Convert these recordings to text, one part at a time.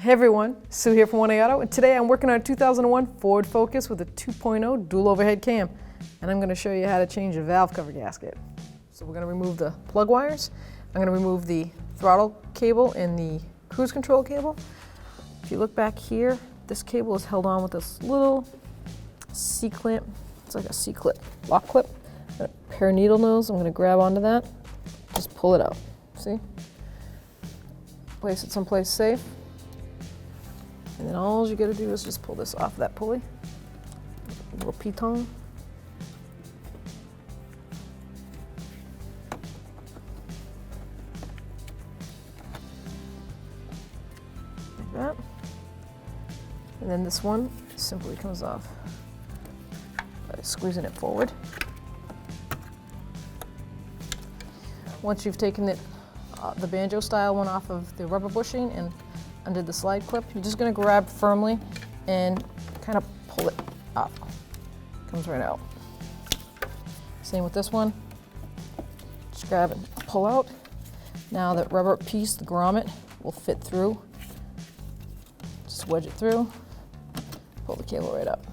Hey everyone, Sue here from 1A Auto, and today I'm working on a 2001 Ford Focus with a 2.0 dual overhead cam, and I'm going to show you how to change the valve cover gasket. So we're going to remove the plug wires, I'm going to remove the throttle cable and the cruise control cable. If you look back here, this cable is held on with this little C-clamp. It's like a C-clip, lock clip. A pair of needle nose, I'm going to grab onto that, just pull it out, see? Place it someplace safe. And then all you gotta do is just pull this off that pulley. A little piton. Like that. And then this one simply comes off by squeezing it forward. Once you've taken it, the banjo style one off of the rubber bushing and undid the slide clip, you're just going to grab firmly and kind of pull it up. Comes right out. Same with this one. Just grab and pull out. Now that rubber piece, the grommet, will fit through. Just wedge it through. Pull the cable right up.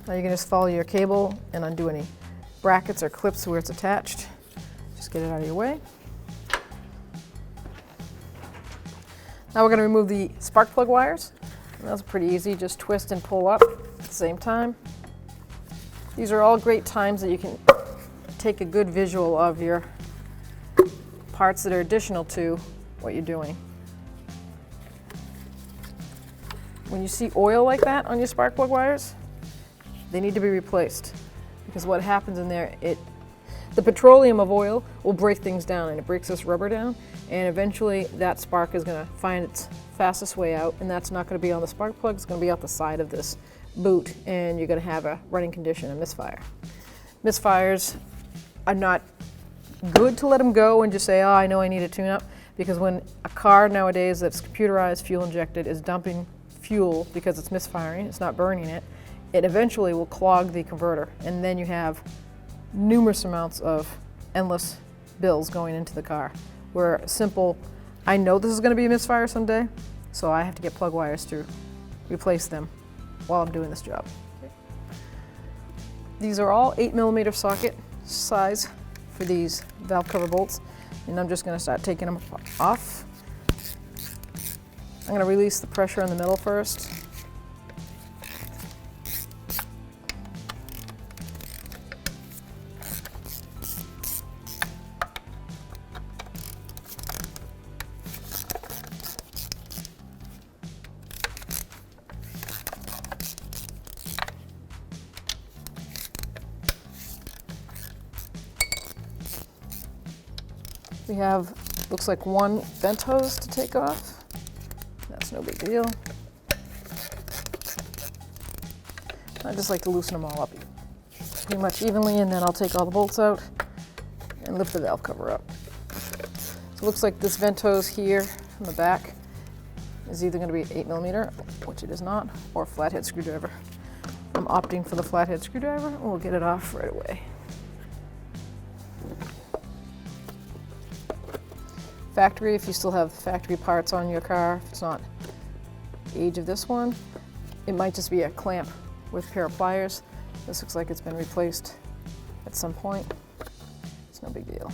Now you can just follow your cable and undo any brackets or clips where it's attached. Just get it out of your way. Now we're going to remove the spark plug wires. And that's pretty easy, just twist and pull up at the same time. These are all great times that you can take a good visual of your parts that are additional to what you're doing. When you see oil like that on your spark plug wires, they need to be replaced, because what happens in there, the petroleum of oil will break things down, and it breaks this rubber down, and eventually that spark is going to find its fastest way out, and that's not going to be on the spark plug, it's going to be out the side of this boot, and you're going to have a running condition, a misfire. Misfires are not good to let them go and just say, oh, I know I need a tune-up, because when a car nowadays that's computerized, fuel injected, is dumping fuel because it's misfiring, it's not burning it, it eventually will clog the converter, and then you have numerous amounts of endless bills going into the car. Where simple, I know this is going to be a misfire someday, so I have to get plug wires to replace them while I'm doing this job. These are all 8mm socket size for these valve cover bolts, and I'm just going to start taking them off. I'm going to release the pressure in the middle first. We have, looks like one vent hose to take off. That's no big deal. I just like to loosen them all up pretty much evenly, and then I'll take all the bolts out and lift the valve cover up. So it looks like this vent hose here in the back is either going to be 8mm, which it is not, or a flathead screwdriver. I'm opting for the flathead screwdriver, and we'll get it off right away. Factory, if you still have factory parts on your car, if it's not the age of this one, it might just be a clamp with a pair of pliers. This looks like it's been replaced at some point. It's no big deal.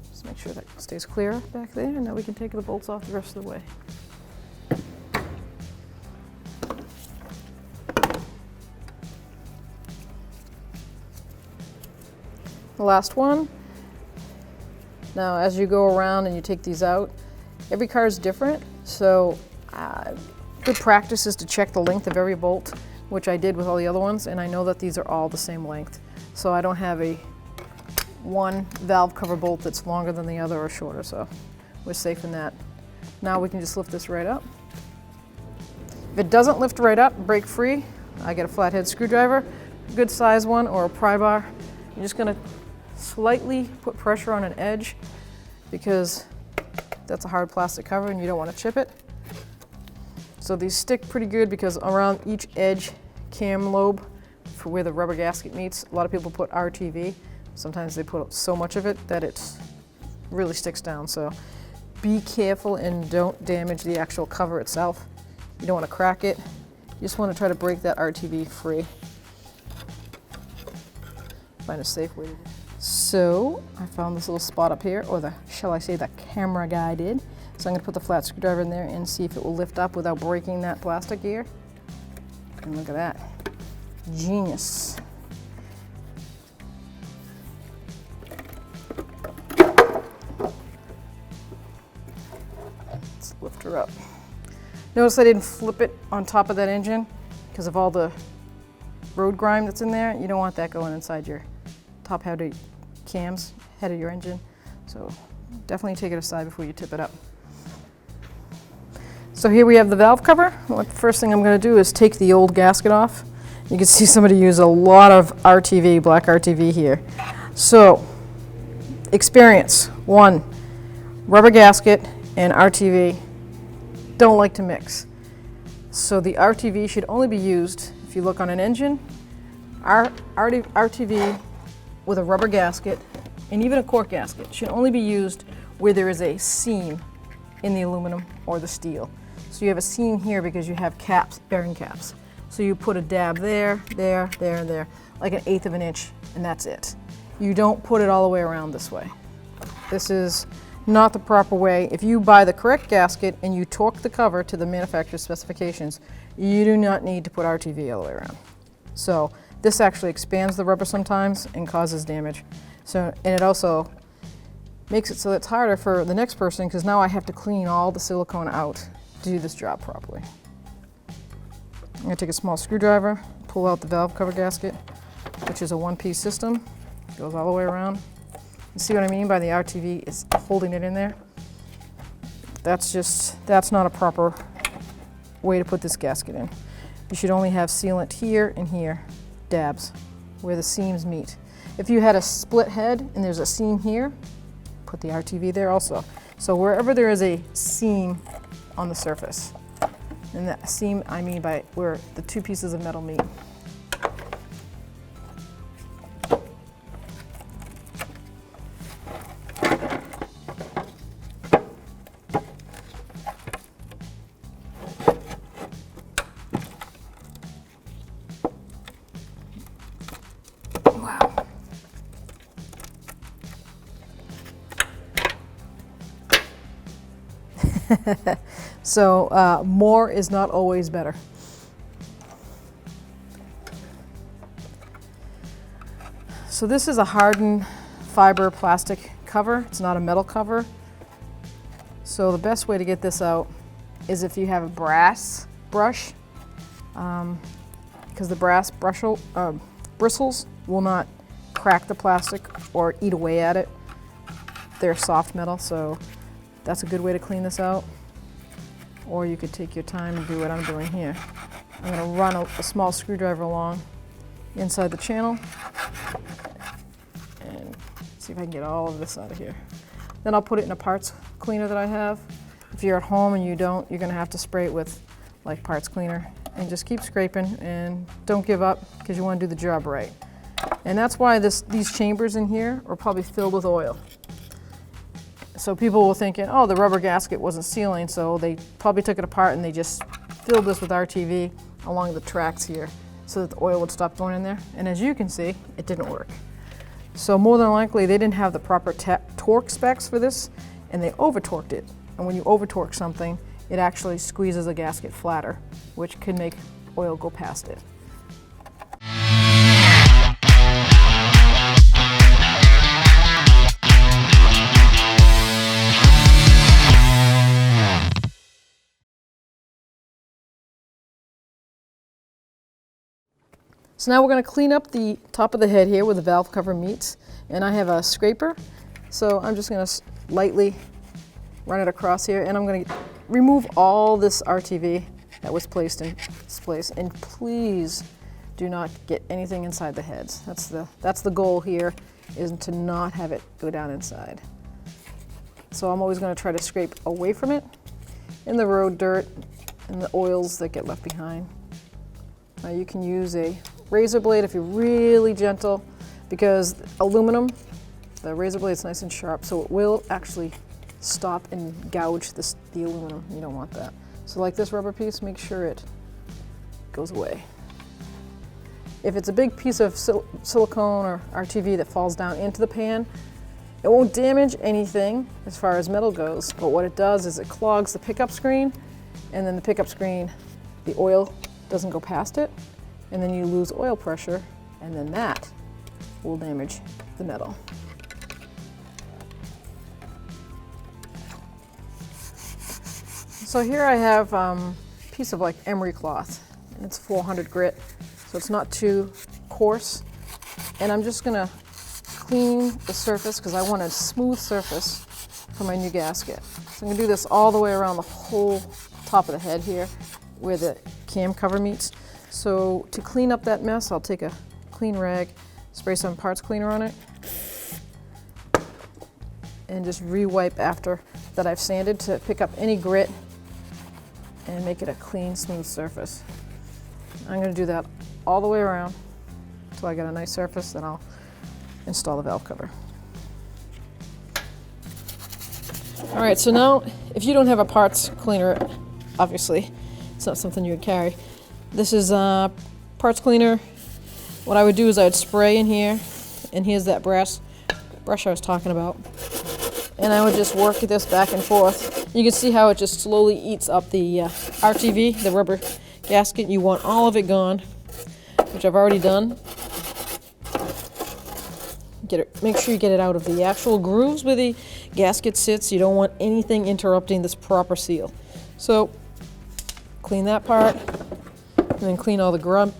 Just make sure that stays clear back there, and now we can take the bolts off the rest of the way. The last one. Now as you go around and you take these out, every car is different, so good practice is to check the length of every bolt, which I did with all the other ones, and I know that these are all the same length. So I don't have one valve cover bolt that's longer than the other or shorter, so we're safe in that. Now we can just lift this right up. If it doesn't lift right up, break free, I get a flathead screwdriver, a good size one, or a pry bar. You're just going to slightly put pressure on an edge, because that's a hard plastic cover and you don't want to chip it. So these stick pretty good because around each edge cam lobe for where the rubber gasket meets. A lot of people put RTV. Sometimes they put so much of it that it really sticks down. So be careful and don't damage the actual cover itself. You don't want to crack it. You just want to try to break that RTV free. Find a safe way to do it. So I found this little spot up here, or shall I say the camera guy did. So I'm going to put the flat screwdriver in there and see if it will lift up without breaking that plastic gear. And look at that. Genius. Let's lift her up. Notice I didn't flip it on top of that engine because of all the road grime that's in there. You don't want that going inside your top head cams, head of your engine. So definitely take it aside before you tip it up. So here we have the valve cover. The first thing I'm going to do is take the old gasket off. You can see somebody use a lot of RTV, black RTV here. So, experience. 1, rubber gasket and RTV don't like to mix. So the RTV should only be used, if you look on an engine, RTV with a rubber gasket and even a cork gasket should only be used where there is a seam in the aluminum or the steel. So you have a seam here because you have caps, bearing caps. So you put a dab there, there, there, and there, like 1/8 of an inch, and that's it. You don't put it all the way around this way. This is not the proper way. If you buy the correct gasket and you torque the cover to the manufacturer's specifications, you do not need to put RTV all the way around. So this actually expands the rubber sometimes and causes damage. So, and it also makes it so it's harder for the next person because now I have to clean all the silicone out to do this job properly. I'm going to take a small screwdriver, pull out the valve cover gasket, which is a one-piece system. It goes all the way around. You see what I mean by the RTV is holding it in there? That's not a proper way to put this gasket in. You should only have sealant here and here, dabs, where the seams meet. If you had a split head and there's a seam here, put the RTV there also. So wherever there is a seam on the surface, and that seam I mean by where the two pieces of metal meet. Wow. So more is not always better. So this is a hardened fiber plastic cover. It's not a metal cover. So the best way to get this out is if you have a brass brush, because the brass bristles will not crack the plastic or eat away at it. They're soft metal, so that's a good way to clean this out. Or you could take your time and do what I'm doing here. I'm going to run a small screwdriver along inside the channel and see if I can get all of this out of here. Then I'll put it in a parts cleaner that I have. If you're at home and you don't, you're going to have to spray it with like parts cleaner and just keep scraping and don't give up because you want to do the job right. And that's why these chambers in here are probably filled with oil. So people were thinking, oh, the rubber gasket wasn't sealing, so they probably took it apart and they just filled this with RTV along the tracks here so that the oil would stop going in there. And as you can see, it didn't work. So more than likely, they didn't have the proper torque specs for this, and they over-torqued it. And when you over-torque something, it actually squeezes the gasket flatter, which can make oil go past it. So now we're going to clean up the top of the head here where the valve cover meets, and I have a scraper, so I'm just going to lightly run it across here, and I'm going to remove all this RTV that was placed in its place, and please do not get anything inside the heads. That's the goal here, is to not have it go down inside. So I'm always going to try to scrape away from it, in the road dirt and the oils that get left behind. You can use a razor blade if you're really gentle, because aluminum, the razor blade is nice and sharp, so it will actually stop and gouge the aluminum. You don't want that. So like this rubber piece, make sure it goes away. If it's a big piece of silicone or RTV that falls down into the pan, it won't damage anything as far as metal goes, but what it does is it clogs the pickup screen, and then the pickup screen, the oil doesn't go past it, and then you lose oil pressure, and then that will damage the metal. So here I have a piece of like emery cloth, and it's 400 grit, so it's not too coarse. And I'm just gonna clean the surface because I want a smooth surface for my new gasket. So I'm gonna do this all the way around the whole top of the head here where the cam cover meets. So to clean up that mess, I'll take a clean rag, spray some parts cleaner on it, and just re-wipe after that I've sanded to pick up any grit and make it a clean, smooth surface. I'm gonna do that all the way around until I get a nice surface, then I'll install the valve cover. All right, so now if you don't have a parts cleaner, obviously it's not something you would carry. This is parts cleaner. What I would do is I'd spray in here, and here's that brush I was talking about. And I would just work this back and forth. You can see how it just slowly eats up the RTV, the rubber gasket. You want all of it gone, which I've already done. Make sure you get it out of the actual grooves where the gasket sits. You don't want anything interrupting this proper seal. So clean that part, and then clean all the grub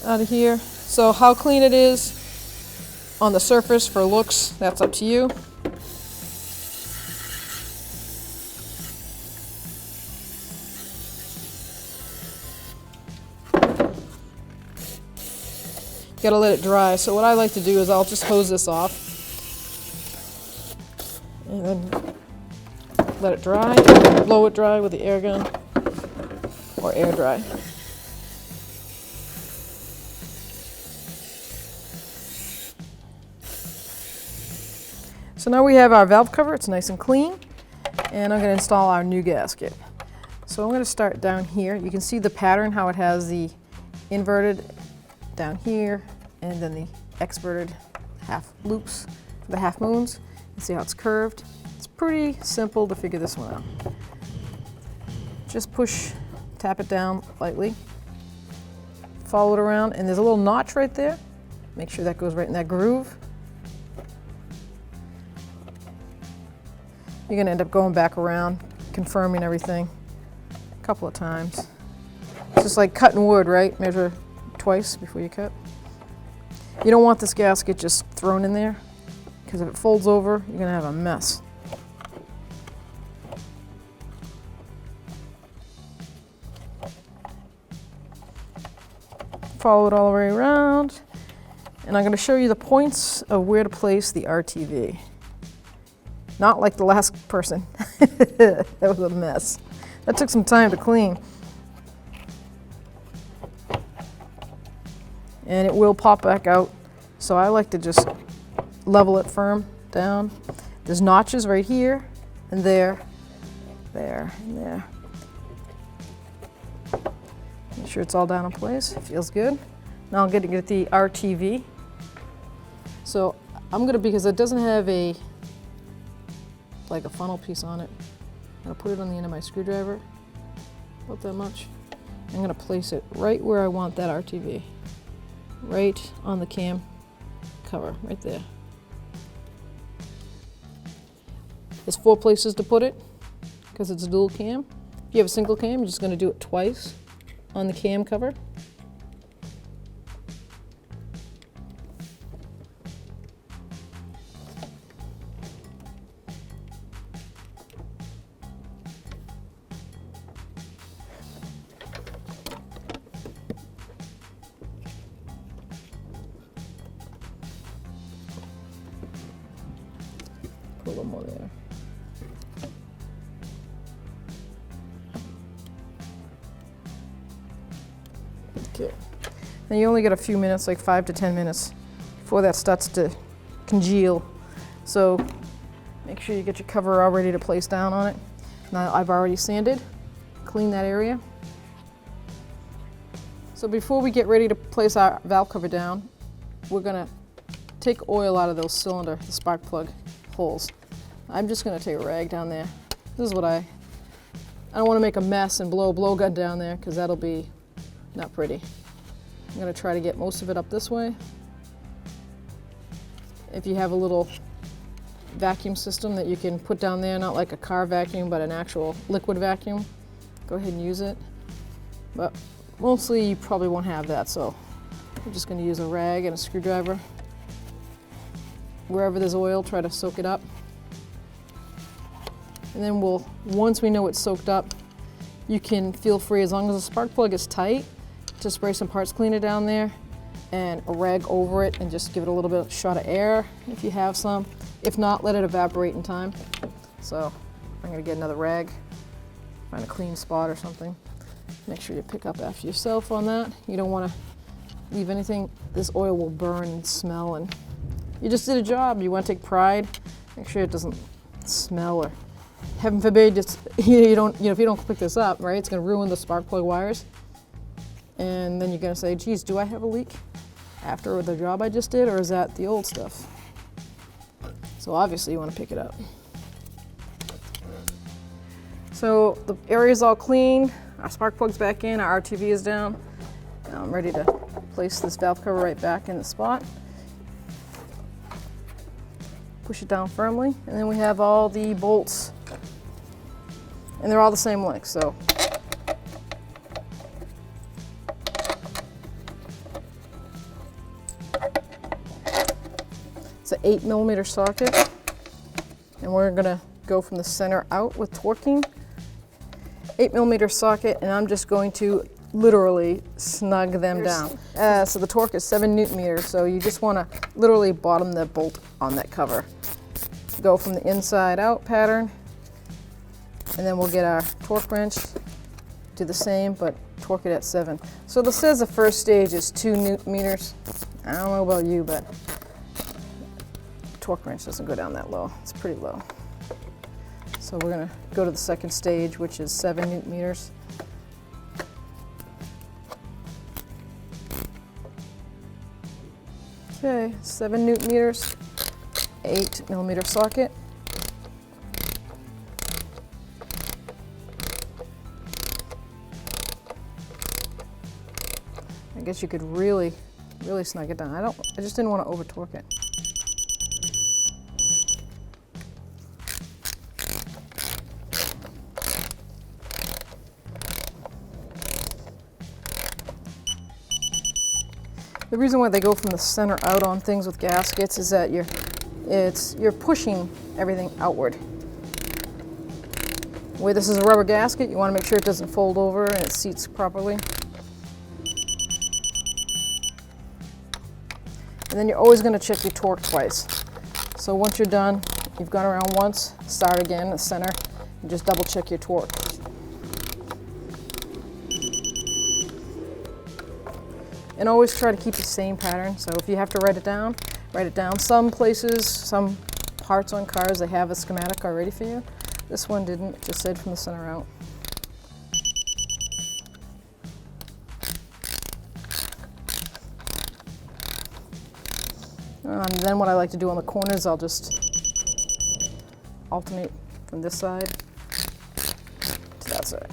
out of here. So how clean it is on the surface for looks, that's up to you. Gotta let it dry. So what I like to do is I'll just hose this off and then let it dry, blow it dry with the air gun or air dry. So now we have our valve cover, it's nice and clean, and I'm gonna install our new gasket. So I'm gonna start down here. You can see the pattern, how it has the inverted down here, and then the exverted half loops for the half moons. You see how it's curved? It's pretty simple to figure this one out. Just tap it down lightly, follow it around, and there's a little notch right there. Make sure that goes right in that groove. You're gonna end up going back around, confirming everything a couple of times. It's just like cutting wood, right? Measure twice before you cut. You don't want this gasket just thrown in there, because if it folds over, you're gonna have a mess. Follow it all the way around, and I'm gonna show you the points of where to place the RTV. Not like the last person. That was a mess. That took some time to clean. And it will pop back out. So I like to just level it firm down. There's notches right here and there, there, and there. Make sure it's all down in place. It feels good. Now I'm going to get the RTV. So I'm gonna, because it doesn't have like a funnel piece on it, I'm gonna put it on the end of my screwdriver, about that much. I'm gonna place it right where I want that RTV. Right on the cam cover, right there. There's 4 places to put it because it's a dual cam. If you have a single cam, you're just going to do it twice on the cam cover. Put a little more there. Okay, And you only get a few minutes, like 5 to 10 minutes, before that starts to congeal. So make sure you get your cover all ready to place down on it. Now I've already sanded, cleaned that area. So before we get ready to place our valve cover down, we're gonna take oil out of those cylinder, the spark plug holes. I'm just gonna take a rag down there. This is what I don't wanna make a mess and blow a blowgun down there because that'll be not pretty. I'm gonna try to get most of it up this way. If you have a little vacuum system that you can put down there, not like a car vacuum, but an actual liquid vacuum, go ahead and use it. But mostly you probably won't have that, so I'm just gonna use a rag and a screwdriver. Wherever there's oil, try to soak it up. And then once we know it's soaked up, you can feel free, as long as the spark plug is tight, to spray some parts cleaner down there and a rag over it and just give it a little bit of shot of air if you have some. If not, let it evaporate in time. So I'm gonna get another rag, find a clean spot or something. Make sure you pick up after yourself on that. You don't wanna leave anything. This oil will burn and smell, and you just did a job. You wanna take pride, make sure it doesn't smell, or heaven forbid, just, if you don't pick this up, right, it's gonna ruin the spark plug wires. And then you're gonna say, geez, do I have a leak after the job I just did, or is that the old stuff? So obviously you wanna pick it up. So the area's all clean, our spark plug's back in, our RTV is down. Now I'm ready to place this valve cover right back in the spot. Push it down firmly, and then we have all the bolts. And they're all the same length, so. It's an 8mm socket, and we're gonna go from the center out with torquing. 8mm socket, and I'm just going to literally snug them down. So the torque is 7 Nm, so you just wanna literally bottom the bolt on that cover. Go from the inside out pattern, and then we'll get our torque wrench, do the same, but torque it at 7. So this says the first stage is 2 Nm. I don't know about you, but torque wrench doesn't go down that low. It's pretty low. So we're gonna go to the second stage, which is 7 Nm. Okay, 7 Nm, 8mm socket. I guess you could really snug it down. I just didn't want to over torque it. The reason why they go from the center out on things with gaskets is that you're pushing everything outward. Where this is a rubber gasket, you want to make sure it doesn't fold over and it seats properly. And then you're always going to check your torque twice. So once you're done, you've gone around once, start again in the center, and just double check your torque. And always try to keep the same pattern. So if you have to write it down, write it down. Some places, some parts on cars, they have a schematic already for you. This one didn't, it just said from the center out. And then what I like to do on the corners, I'll just alternate from this side to that side.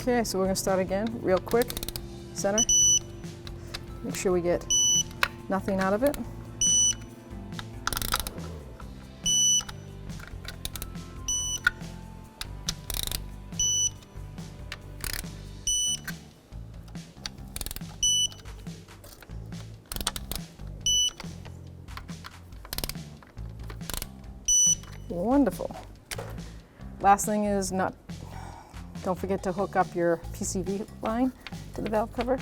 Okay, so we're going to start again real quick. Center. Make sure we get nothing out of it. Wonderful. Last thing is don't forget to hook up your PCV line to the valve cover.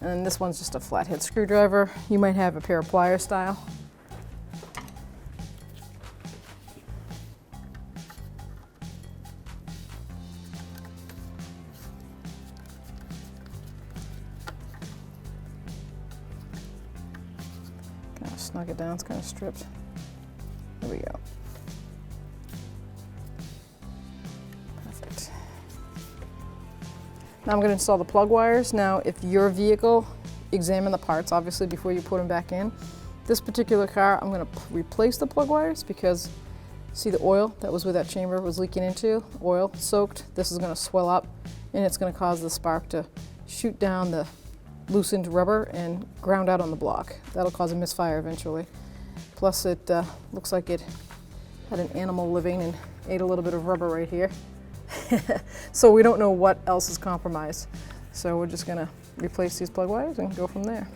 And then this one's just a flathead screwdriver. You might have a pair of pliers style. Kind of snug it down, it's kind of stripped. There we go. Perfect. Now I'm going to install the plug wires. Now if your vehicle, examine the parts obviously before you put them back in. This particular car, I'm going to replace the plug wires because see the oil that was where that chamber was leaking into? Oil soaked. This is going to swell up and it's going to cause the spark to shoot down the loosened rubber and ground out on the block. That'll cause a misfire eventually. Plus it looks like it had an animal living and ate a little bit of rubber right here. So we don't know what else is compromised. So we're just going to replace these plug wires and go from there.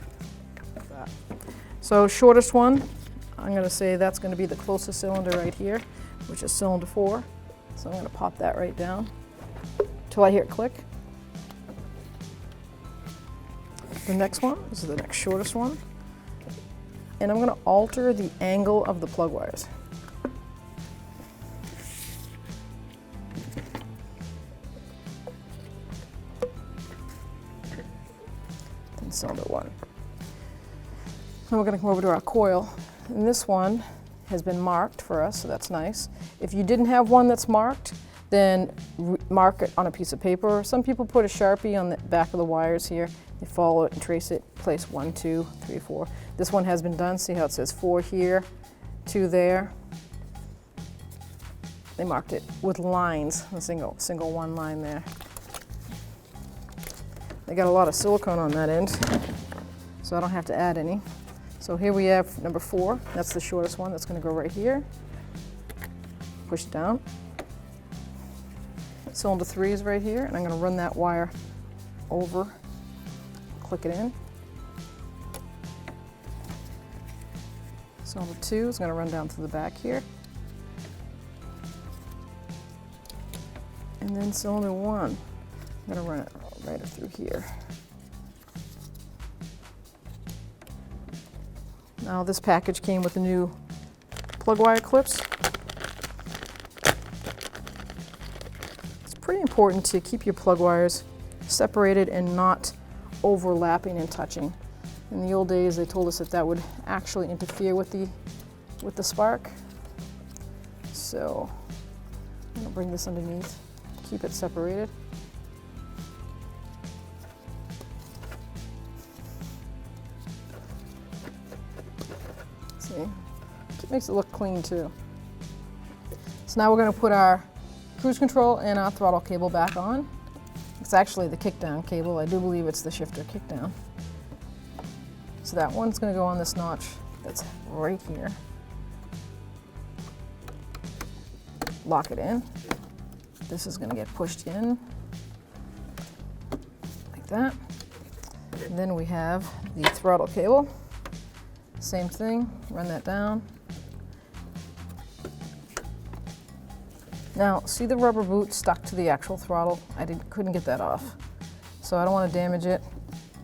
So shortest one, I'm going to say that's going to be the closest cylinder right here, which is cylinder 4. So I'm going to pop that right down until I hear it click. The next one, this is the next shortest one. And I'm going to alter the angle of the plug wires. Then cylinder 1. Now we're going to come over to our coil. And this one has been marked for us, so that's nice. If you didn't have one that's marked, then mark it on a piece of paper. Some people put a Sharpie on the back of the wires here. They follow it and trace it, place 1, 2, 3, 4. This one has been done. See how it says 4 here, 2 there. They marked it with lines, a single one line there. They got a lot of silicone on that end, so I don't have to add any. So here we have number 4. That's the shortest one. That's going to go right here. Push it down. Cylinder 3 is right here, and I'm going to run that wire over. Click it in. Cylinder 2 is going to run down to the back here. And then cylinder 1, I'm going to run it right through here. Now this package came with the new plug wire clips. It's pretty important to keep your plug wires separated and not overlapping and touching. In the old days, they told us that that would actually interfere with the spark. So I'm gonna bring this underneath, keep it separated. See, it makes it look clean too. So now we're gonna put our cruise control and our throttle cable back on. It's actually the kickdown cable. I do believe it's the shifter kickdown. So that one's going to go on this notch that's right here. Lock it in. This is going to get pushed in like that. And then we have the throttle cable. Same thing, run that down. Now, see the rubber boot stuck to the actual throttle? I couldn't get that off. So I don't want to damage it.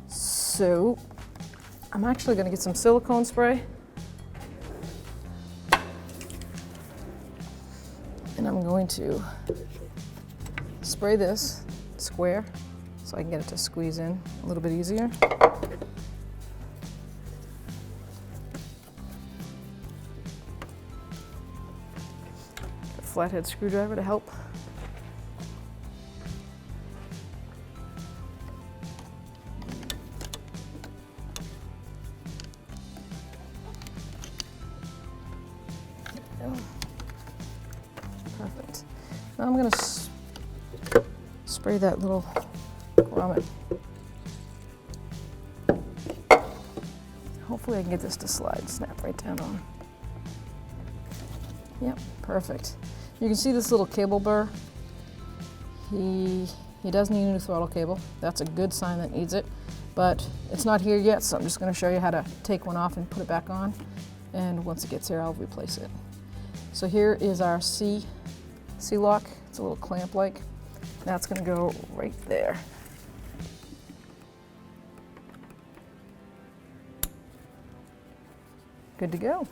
So I'm actually going to get some silicone spray. And I'm going to spray this square so I can get it to squeeze in a little bit easier. Flathead screwdriver to help. There we go. Perfect. Now I'm going to spray that little grommet. Hopefully I can get this to snap right down on. Yep, perfect. You can see this little cable burr. He does need a new throttle cable. That's a good sign that needs it, but it's not here yet, so I'm just going to show you how to take one off and put it back on. And once it gets here, I'll replace it. So here is our C-lock. It's a little clamp-like. That's going to go right there. Good to go.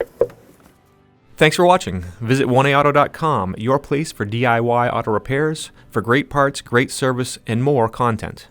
Thanks for watching. Visit 1aauto.com, your place for DIY auto repairs, for great parts, great service, and more content.